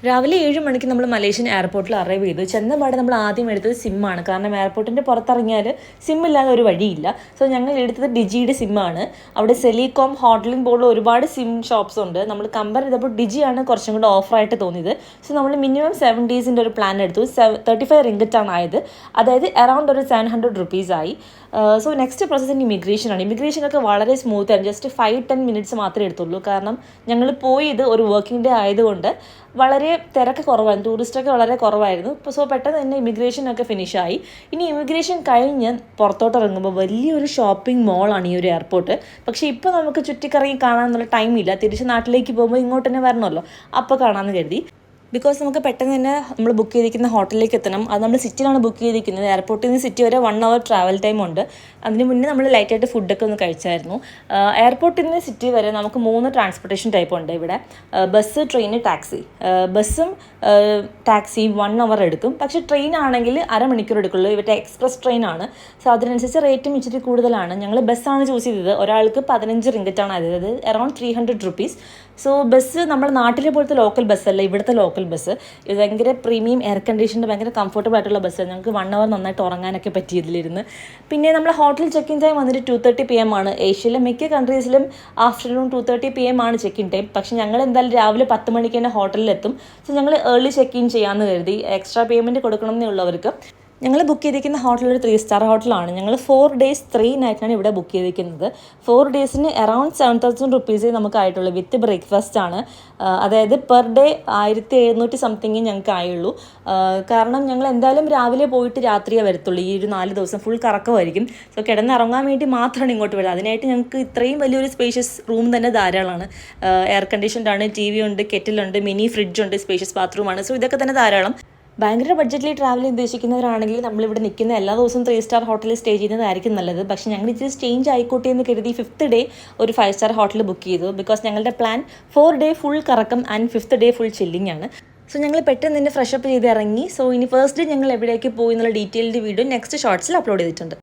രാവിലെ 7 മണിക്ക് നമ്മൾ മലേഷ്യൻ എയർപോർട്ടിൽ അറൈവ് ചെയ്തു. ചെന്നപാടെ നമ്മൾ ആദ്യം എടുത്തത് സിമ്മാണ്. കാരണം എയർപോർട്ടിൻ്റെ പുറത്തിറങ്ങിയാൽ സിമ്മില്ലാതെ ഒരു വഴിയില്ല. സോ ഞങ്ങൾ എടുത്തത് ഡിജിയുടെ സിമ്മാണ്. അവിടെ സെലികോം, ഹോട്ട്ലിൻ ബോർഡിൽ ഒരുപാട് സിം ഷോപ്സ് ഉണ്ട്. നമ്മൾ കമ്പയർ ചെയ്തപ്പോൾ ഡിജിയാണ് കുറച്ചും കൂടെ ഓഫറായിട്ട് തോന്നിയത്. സോ നമ്മൾ മിനിമം 7 ഡേയ്സിൻ്റെ ഒരു പ്ലാൻ എടുത്തു. 35 റിംഗറ്റാണ് ആയത്. അതായത് അറൗണ്ട് ഒരു 700 റുപ്പീസ് ആയി. So next പ്രോസസ്സിന് ഇമിഗ്രേഷനാണ്. ഇമിഗ്രേഷനൊക്കെ വളരെ സ്മൂത്താണ്. ജസ്റ്റ് 5-10 മിനിറ്റ്സ് മാത്രമേ എടുത്തുള്ളൂ. കാരണം ഞങ്ങൾ പോയത് ഒരു വർക്കിംഗ് ഡേ ആയതുകൊണ്ട് വളരെ തിരക്ക് കുറവായിരുന്നു. ടൂറിസ്റ്റൊക്കെ വളരെ കുറവായിരുന്നു. സോ പെട്ടെന്ന് തന്നെ ഇമിഗ്രേഷനൊക്കെ ഫിനിഷായി. ഇനി ഇമിഗ്രേഷൻ കഴിഞ്ഞ് പുറത്തോട്ട് ഇറങ്ങുമ്പോൾ വലിയൊരു ഷോപ്പിംഗ് മോളാണ് ഈ ഒരു എയർപോർട്ട്. പക്ഷേ ഇപ്പോൾ നമുക്ക് ചുറ്റിക്കറങ്ങി കാണാനുള്ള ടൈമില്ല. തിരിച്ച് നാട്ടിലേക്ക് പോകുമ്പോൾ ഇങ്ങോട്ട് തന്നെ വരണമല്ലോ, അപ്പോൾ കാണാമെന്ന് കരുതി. ബിക്കോസ് നമുക്ക് പെട്ടെന്ന് തന്നെ നമ്മൾ ബുക്ക് ചെയ്തിരിക്കുന്ന ഹോട്ടലിലേക്ക് എത്തണം. അത് നമ്മൾ സിറ്റിയിലാണ് ബുക്ക് ചെയ്തിരിക്കുന്നത്. എയർപോർട്ടിൽ നിന്ന് സിറ്റി വരെ 1 hour ട്രാവൽ ടൈം ഉണ്ട്. അതിന് മുന്നേ നമ്മൾ ലൈറ്റായിട്ട് ഫുഡൊക്കെ ഒന്ന് കഴിച്ചായിരുന്നു. എയർപോർട്ടിൽ നിന്ന് സിറ്റി വരെ നമുക്ക് 3 ട്രാൻസ്പോർട്ടേഷൻ ടൈപ്പ് ഉണ്ട് ഇവിടെ. Bus, train, taxi. ബസ്സും ടാക്സിയും 1 hour എടുക്കും. പക്ഷേ ട്രെയിൻ ആണെങ്കിൽ അരമണിക്കൂർ എടുക്കുള്ളൂ. ഇവരുടെ എക്സ്പ്രസ് ട്രെയിനാണ്. സോ അതിനനുസരിച്ച് റേറ്റും ഇച്ചിരി കൂടുതലാണ്. ഞങ്ങൾ ബസ്സാണ് ചൂസ് ചെയ്തത്. ഒരാൾക്ക് 15 റിംഗറ്റാണ് അതായത് അറൗണ്ട് 300 റുപ്പീസ്. സോ ബസ് നമ്മുടെ നാട്ടിലെ പോലത്തെ ലോക്കൽ ബസ്സല്ല, ഇവിടുത്തെ ലോക്കൽ ബസ്. ഇത് ഭയങ്കര പ്രീമിയം എയർ കണ്ടീഷൻ്റെ ഭയങ്കര കംഫർട്ടബിൾ ആയിട്ടുള്ള ബസ്സാണ്. ഞങ്ങൾക്ക് 1 hour നന്നായിട്ട് ഉറങ്ങാനൊക്കെ പറ്റിയതിലിരുന്ന്. പിന്നെ നമ്മൾ ഹോട്ടൽ ചെക്ക് ഇൻ ടൈം വന്നിട്ട് 2:30 PM ആണ്. ഏഷ്യയിലെ മിക്ക കൺട്രീസിലും ആഫ്റ്റർനൂൺ 2:30 PM ആണ് ചെക്ക് ഇൻ ടൈം. പക്ഷേ ഞങ്ങൾ എന്തായാലും രാവിലെ 10 മണിക്ക് തന്നെ ഹോട്ടലിലെത്തും. സോ ഞങ്ങൾ ഏർലി ചെക്ക് ഇൻ ചെയ്യാമെന്ന് കരുതി. എക്സ്ട്രാ പേയ്മെൻറ്റ് കൊടുക്കണം എന്നുള്ളവർക്ക്. ഞങ്ങൾ ബുക്ക് ചെയ്തിരിക്കുന്ന ഹോട്ടൽ ഒരു 3 star ഹോട്ടലാണ്. ഞങ്ങൾ 4 days 3 nights ഇവിടെ ബുക്ക് ചെയ്തിരിക്കുന്നത്. 4 daysന് അറൗണ്ട് 7,000 റുപ്പീസേ നമുക്ക് ആയിട്ടുള്ളൂ. വിത്ത് ബ്രേക്ക്ഫാസ്റ്റ് ആണ്. അതായത് പെർ ഡേ 1,700 സംതിങ് ഞങ്ങൾക്ക് ആയുള്ളൂ. കാരണം ഞങ്ങൾ എന്തായാലും രാവിലെ പോയിട്ട് രാത്രിയേ വരത്തുള്ളൂ. ഈ ഒരു 4 ദിവസം ഫുൾ കറക്കമായിരിക്കും. സോ കിടന്നിറങ്ങാൻ വേണ്ടി മാത്രമാണ് ഇങ്ങോട്ട് വരുന്നത്. അതിനായിട്ട് ഞങ്ങൾക്ക് ഇത്രയും വലിയൊരു സ്പേഷ്യസ് റൂം തന്നെ ധാരാളമാണ്. എയർ കണ്ടീഷൻഡാണ്, TV ഉണ്ട്, കെറ്റിലുണ്ട്, മിനി ഫ്രിഡ്ജുണ്ട്, സ്പേഷ്യസ് ബാത്റൂമാണ്. സോ ഇതൊക്കെ തന്നെ ധാരാളം. ഭയങ്കര ബഡ്ജറ്റിൽ ട്രാവൽ ഉദ്ദേശിക്കുന്നവരാണെങ്കിൽ നമ്മളിവിടെ നിൽക്കുന്ന എല്ലാ ദിവസവും 3 star ഹോട്ടലിൽ സ്റ്റേ ചെയ്യുന്നതായിരിക്കും നല്ലത്. പക്ഷേ ഞങ്ങൾ ഇച്ചിരി ചേഞ്ച് ആയിക്കോട്ടെ എന്ന് കരുതി 5th ഡേ ഒരു 5 star ഹോട്ടൽ ബുക്ക് ചെയ്തു. ബിക്കോസ് ഞങ്ങളുടെ പ്ലാൻ 4 day ഫുൾ കറക്കം and 5th day full chilling ആണ്. സോ ഞങ്ങൾ പെട്ടെന്ന് തന്നെ ഫ്രഷ് അപ്പ് ചെയ്ത് ഇറങ്ങി. സോ ഇനി ഫസ്റ്റ് ഡേ ഞങ്ങൾ എവിടേക്ക് പോയി എന്നുള്ള ഡീറ്റെയിൽഡ് വീഡിയോ നെക്സ്റ്റ് ഷോർട്സിൽ അപ്ലോഡ് ചെയ്തിട്ടുണ്ട്.